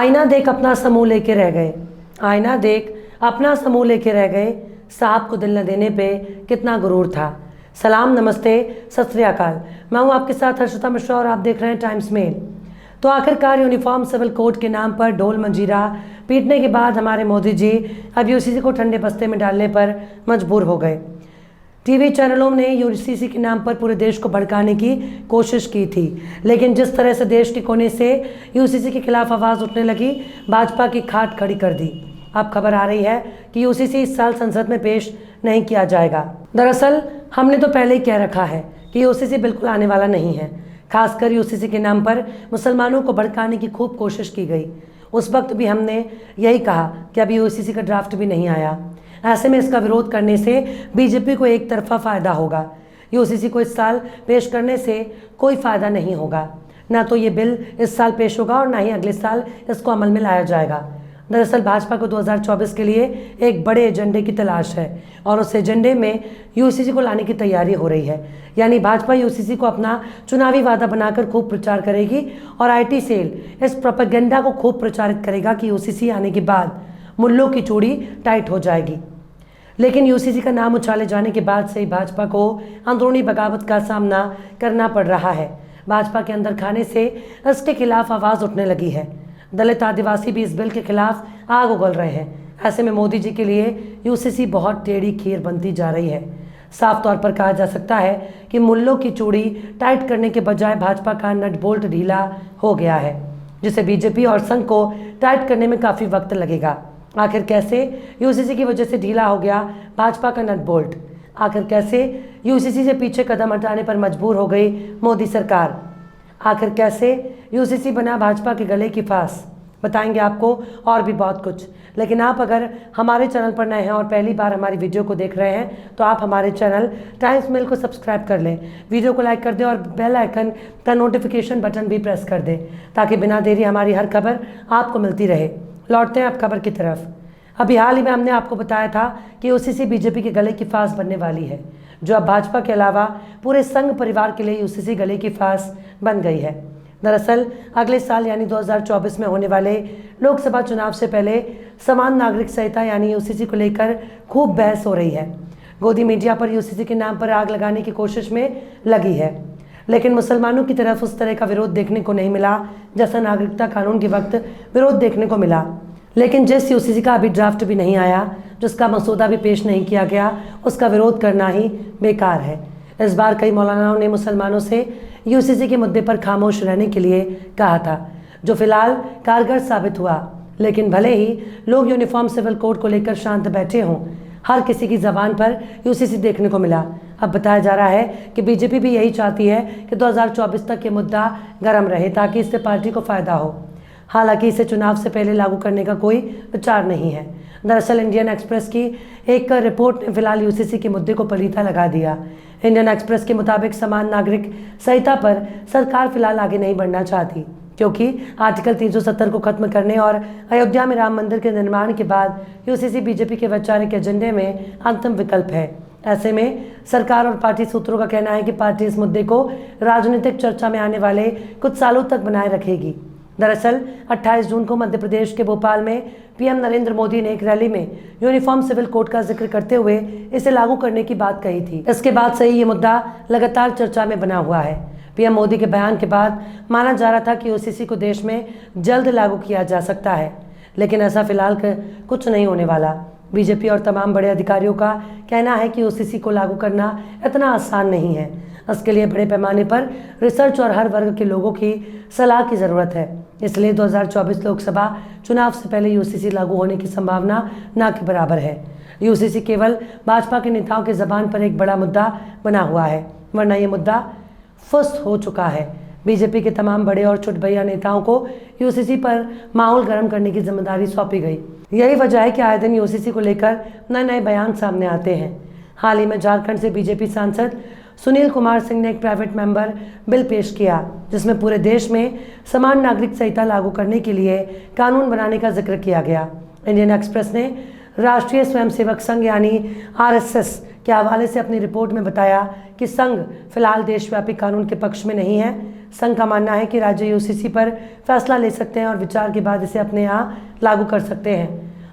आईना देख अपना समूह लेके रह गए। आईना देख अपना समूह लेके रह गए। साहब को दिल न देने पे कितना गुरूर था। सलाम, नमस्ते, सत श्री अकाल। मैं हूँ आपके साथ हर्षिता मिश्रा और आप देख रहे हैं टाइम्स मेल। तो आखिरकार यूनिफॉर्म सिविल कोड के नाम पर ढोल मंजीरा पीटने के बाद हमारे मोदी जी अब यूसीसी को ठंडे बस्ते में डालने पर मजबूर हो गए। टीवी चैनलों ने यूसीसी के नाम पर पूरे देश को भड़काने की कोशिश की थी, लेकिन जिस तरह से देश के कोने से यूसीसी के खिलाफ आवाज़ उठने लगी, भाजपा की खाट खड़ी कर दी। अब खबर आ रही है कि यूसीसी इस साल संसद में पेश नहीं किया जाएगा। दरअसल हमने तो पहले ही कह रखा है कि यूसीसी बिल्कुल आने वाला नहीं है। खासकर यूसीसी के नाम पर मुसलमानों को भड़काने की खूब कोशिश की गई। उस वक्त भी हमने यही कहा कि अभी यूसीसी का ड्राफ्ट भी नहीं आया। ऐसे में इसका विरोध करने से बीजेपी को एक तरफा फ़ायदा होगा। यूसीसी को इस साल पेश करने से कोई फ़ायदा नहीं होगा। ना तो ये बिल इस साल पेश होगा और ना ही अगले साल इसको अमल में लाया जाएगा। दरअसल भाजपा को 2024 के लिए एक बड़े एजेंडे की तलाश है और उस एजेंडे में यूसीसी को लाने की तैयारी हो रही है। यानी भाजपा यूसीसी को अपना चुनावी वादा बनाकर खूब प्रचार करेगी और आईटी सेल इस प्रोपेगेंडा को खूब प्रचारित करेगा कि यूसीसी आने के बाद मुल्लों की चूड़ी टाइट हो जाएगी। लेकिन यूसीसी का नाम उछाले जाने के बाद से ही भाजपा को अंदरूनी बगावत का सामना करना पड़ रहा है। भाजपा के अंदर खाने से इसके खिलाफ आवाज़ उठने लगी है। दलित आदिवासी भी इस बिल के खिलाफ आग उगल रहे हैं। ऐसे में मोदी जी के लिए यूसीसी बहुत टेढ़ी खीर बनती जा रही है। साफ तौर पर कहा जा सकता है कि मुल्लों की चूड़ी टाइट करने के बजाय भाजपा का नट बोल्ट ढीला हो गया है, जिसे बीजेपी और संघ को टाइट करने में काफ़ी वक्त लगेगा। आखिर कैसे यूसीसी की वजह से ढीला हो गया भाजपा का नट बोल्ट? आखिर कैसे यूसीसी से पीछे कदम हटाने पर मजबूर हो गई मोदी सरकार? आखिर कैसे यूसीसी बना भाजपा के गले की फांस? बताएंगे आपको और भी बहुत कुछ। लेकिन आप अगर हमारे चैनल पर नए हैं और पहली बार हमारी वीडियो को देख रहे हैं तो आप हमारे चैनल टाइम्स मेल को सब्सक्राइब कर लें, वीडियो को लाइक कर दें और बेल आइकन का नोटिफिकेशन बटन भी प्रेस कर दें ताकि बिना देरी हमारी हर खबर आपको मिलती रहे। लौटते हैं अब खबर की तरफ। अभी हाल ही में हमने आपको बताया था कि यूसीसी बीजेपी के गले की फांस बनने वाली है, जो अब भाजपा के अलावा पूरे संघ परिवार के लिए यूसीसी गले की फांस बन गई है। दरअसल अगले साल यानी 2024 में होने वाले लोकसभा चुनाव से पहले समान नागरिक संहिता यानी यूसीसी को लेकर खूब बहस हो रही है। गोदी मीडिया पर यूसीसी के नाम पर आग लगाने की कोशिश में लगी है, लेकिन मुसलमानों की तरफ उस तरह का विरोध देखने को नहीं मिला जैसा नागरिकता कानून के वक्त विरोध देखने को मिला। लेकिन जिस यूसीसी का अभी ड्राफ्ट भी नहीं आया, जिसका मसूदा भी पेश नहीं किया गया, उसका विरोध करना ही बेकार है। इस बार कई मौलानाओं ने मुसलमानों से यूसीसी के मुद्दे पर खामोश रहने के लिए कहा था, जो फिलहाल कारगर साबित हुआ। लेकिन भले ही लोग यूनिफॉर्म सिविल कोड को लेकर शांत बैठे हों, हर किसी की ज़बान पर यूसीसी देखने को मिला। अब बताया जा रहा है कि बीजेपी भी यही चाहती है कि 2024 तक ये मुद्दा गर्म रहे ताकि इससे पार्टी को फ़ायदा हो। हालांकि इसे चुनाव से पहले लागू करने का कोई विचार नहीं है। दरअसल इंडियन एक्सप्रेस की एक रिपोर्ट ने फिलहाल यूसीसी के मुद्दे को पलीता लगा दिया। इंडियन एक्सप्रेस के मुताबिक समान नागरिक संहिता पर सरकार फिलहाल आगे नहीं बढ़ना चाहती, क्योंकि आर्टिकल 370 को खत्म करने और अयोध्या में राम मंदिर के निर्माण के बाद यूसीसी बीजेपी के वैचारिक एजेंडे में अंतिम विकल्प है। ऐसे में सरकार और पार्टी सूत्रों का कहना है कि पार्टी इस मुद्दे को राजनीतिक चर्चा में आने वाले कुछ सालों तक बनाए रखेगी। दरअसल 28 जून को मध्य प्रदेश के भोपाल में पीएम नरेंद्र मोदी ने एक रैली में यूनिफॉर्म सिविल कोड का जिक्र करते हुए इसे लागू करने की बात कही थी। इसके बाद से ही ये मुद्दा लगातार चर्चा में बना हुआ है। पीएम मोदी के बयान के बाद माना जा रहा था कि यूसीसी को देश में जल्द लागू किया जा सकता है, लेकिन ऐसा फिलहाल कुछ नहीं होने वाला। बीजेपी और तमाम बड़े अधिकारियों का कहना है कि यूसीसी को लागू करना इतना आसान नहीं है। इसके लिए बड़े पैमाने पर रिसर्च और हर वर्ग के लोगों की सलाह की ज़रूरत है। इसलिए 2024 लोकसभा चुनाव से पहले यूसीसी लागू होने की संभावना ना के बराबर है। यूसीसी केवल भाजपा के नेताओं की ज़बान पर एक बड़ा मुद्दा बना हुआ है, वरना ये मुद्दा फुस हो चुका है। बीजेपी के तमाम बड़े और छुटभैया नेताओं को यूसीसी पर माहौल गर्म करने की जिम्मेदारी सौंपी गई। यही वजह है कि आए दिन यूसीसी को लेकर नए नए बयान सामने आते हैं। हाल ही में झारखंड से बीजेपी सांसद सुनील कुमार सिंह ने एक प्राइवेट मेंबर बिल पेश किया, जिसमें पूरे देश में समान नागरिक संहिता लागू करने के लिए कानून बनाने का जिक्र किया गया। इंडियन एक्सप्रेस ने राष्ट्रीय स्वयंसेवक संघ यानी आरएसएस के हवाले से अपनी रिपोर्ट में बताया कि संघ फिलहाल देशव्यापी कानून के पक्ष में नहीं है। संघ का मानना है कि राज्य यूसीसी पर फैसला ले सकते हैं और विचार के बाद इसे अपने यहाँ लागू कर सकते हैं।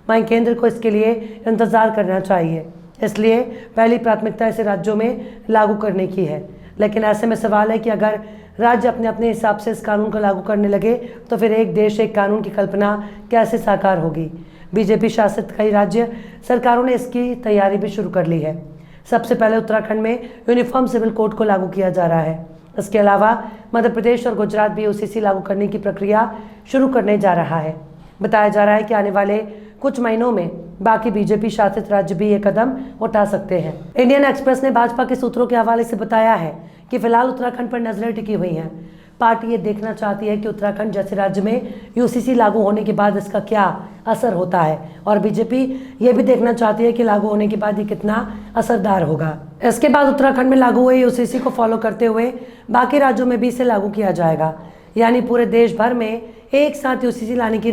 वहीं केंद्र को इसके लिए इंतज़ार करना चाहिए, इसलिए पहली प्राथमिकता इसे राज्यों में लागू करने की है। लेकिन ऐसे में सवाल है कि अगर राज्य अपने अपने हिसाब से इस कानून को लागू करने लगे तो फिर एक देश एक कानून की कल्पना कैसे साकार होगी। बीजेपी शासित कई राज्य सरकारों ने इसकी तैयारी भी शुरू कर ली है। सबसे पहले उत्तराखंड में यूनिफॉर्म सिविल कोड को लागू किया जा रहा है। इसके अलावा मध्य प्रदेश और गुजरात भी यूसीसी लागू करने की प्रक्रिया शुरू करने जा रहा है। बताया जा रहा है कि आने वाले कुछ महीनों में बाकी बीजेपी शासित राज्य भी ये कदम उठा सकते हैं। इंडियन एक्सप्रेस ने भाजपा के सूत्रों के हवाले से बताया है कि फिलहाल उत्तराखंड पर नजरें टिकी हुई हैं। पार्टी ये देखना चाहती है कि उत्तराखंड जैसे राज्य में यूसीसी लागू होने के बाद इसका क्या असर होता है, और बीजेपी ये भी देखना चाहती है कि लागू होने के बाद ये कितना असरदार होगा। इसके बाद उत्तराखंड में लागू हुए यूसीसी को फॉलो करते हुए बाकी राज्यों में भी इसे लागू किया जाएगा, यानी पूरे देश भर में एक साथ यूसीसी लाने की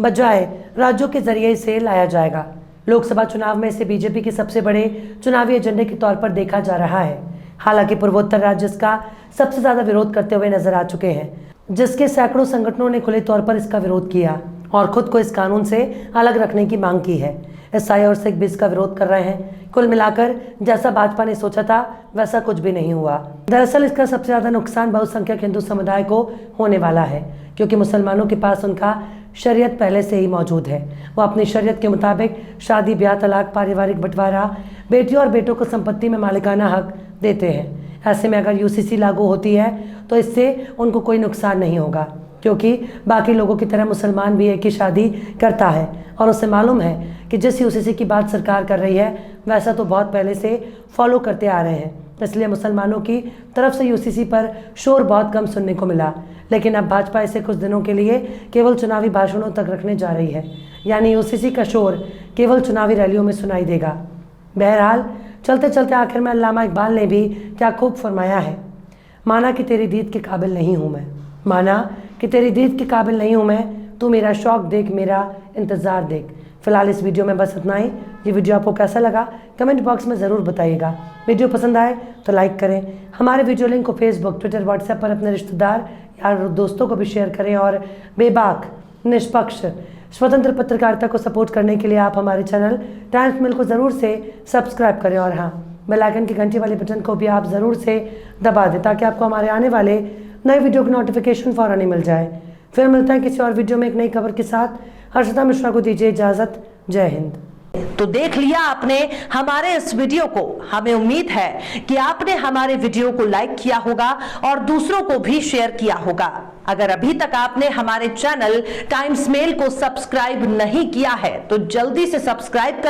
बजाय राज्यों के जरिए इसे लाया जाएगा। लोकसभा चुनाव में इसे बीजेपी के सबसे बड़े चुनावी एजेंडे के तौर पर देखा जा रहा है। हालांकि पूर्वोत्तर राज्य इसका सबसे ज्यादा विरोध करते हुए नजर आ चुके हैं, जिसके सैकड़ों संगठनों ने खुले तौर पर इसका विरोध किया और खुद को इस कानून से अलग रखने की मांग की है। ईसाई और सिख भी इसका विरोध कर रहे हैं। कुल मिलाकर जैसा भाजपा ने सोचा था वैसा कुछ भी नहीं हुआ। दरअसल इसका सबसे ज्यादा नुकसान बहुसंख्यक हिंदू समुदाय को होने वाला है, क्योंकि मुसलमानों के पास उनका शरीयत पहले से ही मौजूद है। वो अपनी शरीयत के मुताबिक शादी, ब्याह, तलाक, पारिवारिक बंटवारा, बेटियों और बेटों को संपत्ति में मालिकाना हक देते हैं। ऐसे में अगर यूसीसी लागू होती है तो इससे उनको कोई नुकसान नहीं होगा, क्योंकि बाकी लोगों की तरह मुसलमान भी एक ही शादी करता है और उसे मालूम है कि जिस यूसीसी की बात सरकार कर रही है वैसा तो बहुत पहले से फॉलो करते आ रहे हैं। इसलिए मुसलमानों की तरफ से यूसीसी पर शोर बहुत कम सुनने को मिला, लेकिन अब भाजपा इसे कुछ दिनों के लिए केवल चुनावी भाषणों तक रखने जा रही है, यानी यूसीसी का शोर केवल चुनावी रैलियों में सुनाई देगा। बहरहाल चलते चलते आखिर में अल्लामा इकबाल ने भी क्या खूब फरमाया है, माना कि तेरी दीद के काबिल नहीं हूँ मैं, माना कि तेरी दीद के काबिल नहीं हूँ मैं, तू मेरा शौक देख, मेरा इंतज़ार देख। फिलहाल इस वीडियो में बस इतना ही। ये वीडियो आपको कैसा लगा कमेंट बॉक्स में ज़रूर बताइएगा। वीडियो पसंद आए तो लाइक करें। हमारे वीडियो लिंक को फेसबुक, ट्विटर, व्हाट्सएप पर अपने रिश्तेदार या दोस्तों को भी शेयर करें और बेबाक, निष्पक्ष, स्वतंत्र पत्रकारिता को सपोर्ट करने के लिए आप हमारे चैनल टाइम्स मिल को ज़रूर से सब्सक्राइब करें और हाँ, बेल आइकन की घंटी वाले बटन को भी आप ज़रूर से दबा दें ताकि आपको हमारे आने वाले नए वीडियो की नोटिफिकेशन फ़ौरन ही मिल जाए। फिर मिलते हैं किसी और वीडियो में एक नई खबर के साथ। हर्षिता मिश्रा को दीजिए इजाज़त। जय हिंद। तो देख लिया आपने हमारे इस वीडियो को। हमें उम्मीद है कि आपने हमारे वीडियो को लाइक किया होगा और दूसरों को भी शेयर किया होगा। अगर अभी तक आपने हमारे चैनल टाइम्स मेल को सब्सक्राइब नहीं किया है तो जल्दी से सब्सक्राइब कर